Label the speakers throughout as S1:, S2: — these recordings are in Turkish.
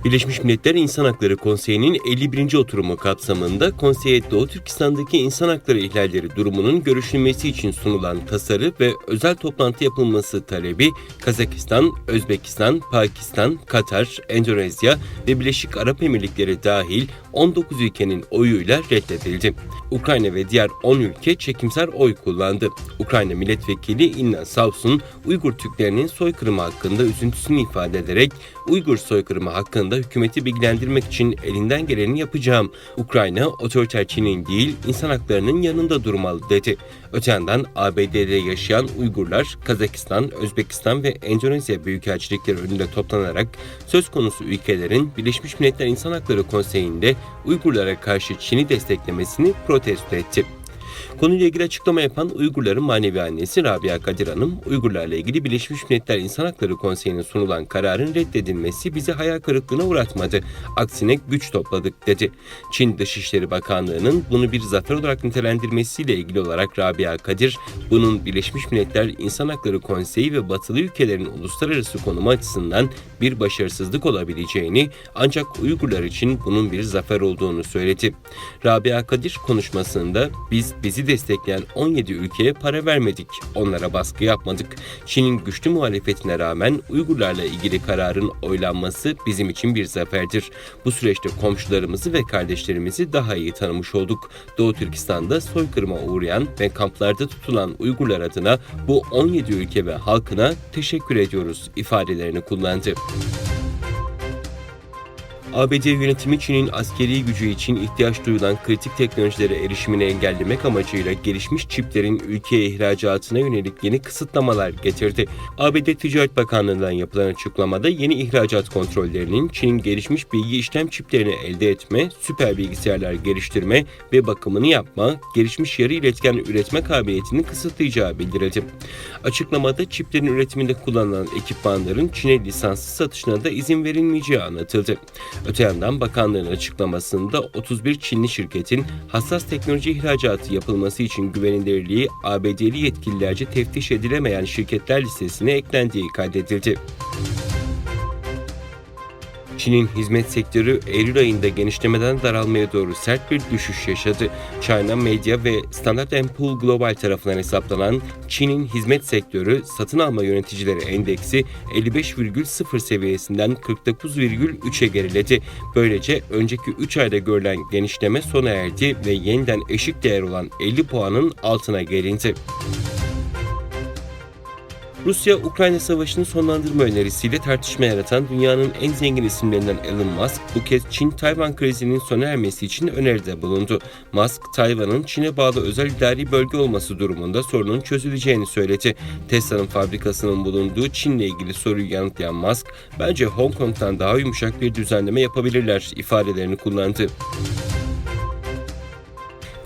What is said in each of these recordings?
S1: Birleşmiş Milletler İnsan Hakları Konseyi'nin 51. oturumu kapsamında konseye Doğu Türkistan'daki insan hakları ihlalleri durumunun görüşülmesi için sunulan tasarı ve özel toplantı yapılması talebi Kazakistan, Özbekistan, Pakistan, Katar, Endonezya ve Birleşik Arap Emirlikleri dahil 19 ülkenin oyuyla reddedildi. Ukrayna ve diğer 10 ülke çekimser oy kullandı. Ukrayna Milletvekili Inna Savsun, Uygur Türklerinin soykırımı hakkında üzüntüsünü ifade ederek Uygur soykırımı hakkında hükümeti bilgilendirmek için elinden geleni yapacağım. Ukrayna otoriter Çin'in değil insan haklarının yanında durmalı dedi. Öte yandan ABD'de yaşayan Uygurlar Kazakistan, Özbekistan ve Endonezya büyükelçilikleri önünde toplanarak söz konusu ülkelerin Birleşmiş Milletler İnsan Hakları Konseyi'nde Uygurlara karşı Çin'i desteklemesini protesto etti. Konuyla ilgili açıklama yapan Uygurların manevi annesi Rabia Kadir Hanım, Uygurlarla ilgili Birleşmiş Milletler İnsan Hakları Konseyi'ne sunulan kararın reddedilmesi bizi hayal kırıklığına uğratmadı. Aksine güç topladık dedi. Çin Dışişleri Bakanlığı'nın bunu bir zafer olarak nitelendirmesiyle ilgili olarak Rabia Kadir, bunun Birleşmiş Milletler İnsan Hakları Konseyi ve batılı ülkelerin uluslararası konumu açısından bir başarısızlık olabileceğini, ancak Uygurlar için bunun bir zafer olduğunu söyledi. Rabia Kadir konuşmasında bizi destekleyen 17 ülkeye para vermedik, onlara baskı yapmadık. Çin'in güçlü muhalefetine rağmen Uygurlarla ilgili kararın oylanması bizim için bir zaferdir. Bu süreçte komşularımızı ve kardeşlerimizi daha iyi tanımış olduk. Doğu Türkistan'da soykırıma uğrayan ve kamplarda tutulan Uygurlar adına bu 17 ülke ve halkına teşekkür ediyoruz ifadelerini kullandı. ABD yönetimi Çin'in askeri gücü için ihtiyaç duyulan kritik teknolojilere erişimini engellemek amacıyla gelişmiş çiplerin ülkeye ihracatına yönelik yeni kısıtlamalar getirdi. ABD Ticaret Bakanlığı'ndan yapılan açıklamada yeni ihracat kontrollerinin Çin'in gelişmiş bilgi işlem çiplerini elde etme, süper bilgisayarlar geliştirme ve bakımını yapma, gelişmiş yarı iletken üretme kabiliyetini kısıtlayacağı bildirildi. Açıklamada çiplerin üretiminde kullanılan ekipmanların Çin'e lisanssız satışına da izin verilmeyeceği anlatıldı. Öte yandan bakanlığın açıklamasında 31 Çinli şirketin hassas teknoloji ihracatı yapılması için güvenilirliği ABD'li yetkililerce teftiş edilemeyen şirketler listesine eklendiği kaydedildi. Çin'in hizmet sektörü Eylül ayında genişlemeden daralmaya doğru sert bir düşüş yaşadı. China Media ve Standard & Poor's Global tarafından hesaplanan Çin'in hizmet sektörü satın alma yöneticileri endeksi 55,0 seviyesinden 49,3'e geriledi. Böylece önceki 3 ayda görülen genişleme sona erdi ve yeniden eşik değer olan 50 puanın altına gelindi. Rusya-Ukrayna savaşını sonlandırma önerisiyle tartışma yaratan dünyanın en zengin isimlerinden Elon Musk, bu kez Çin-Tayvan krizinin sona ermesi için öneride bulundu. Musk, Tayvan'ın Çin'e bağlı özel idari bölge olması durumunda sorunun çözüleceğini söyledi. Tesla'nın fabrikasının bulunduğu Çin'le ilgili soruyu yanıtlayan Musk, "Bence Hong Kong'tan daha yumuşak bir düzenleme yapabilirler" ifadelerini kullandı.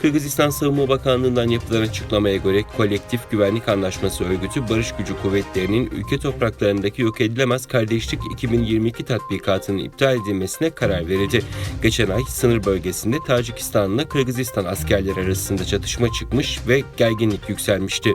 S1: Kırgızistan Savunma Bakanlığı'ndan yapılan açıklamaya göre Kolektif Güvenlik Anlaşması Örgütü Barış Gücü Kuvvetleri'nin ülke topraklarındaki yok edilemez kardeşlik 2022 tatbikatının iptal edilmesine karar verildi. Geçen ay sınır bölgesinde Tacikistan'la Kırgızistan askerleri arasında çatışma çıkmış ve gerginlik yükselmişti.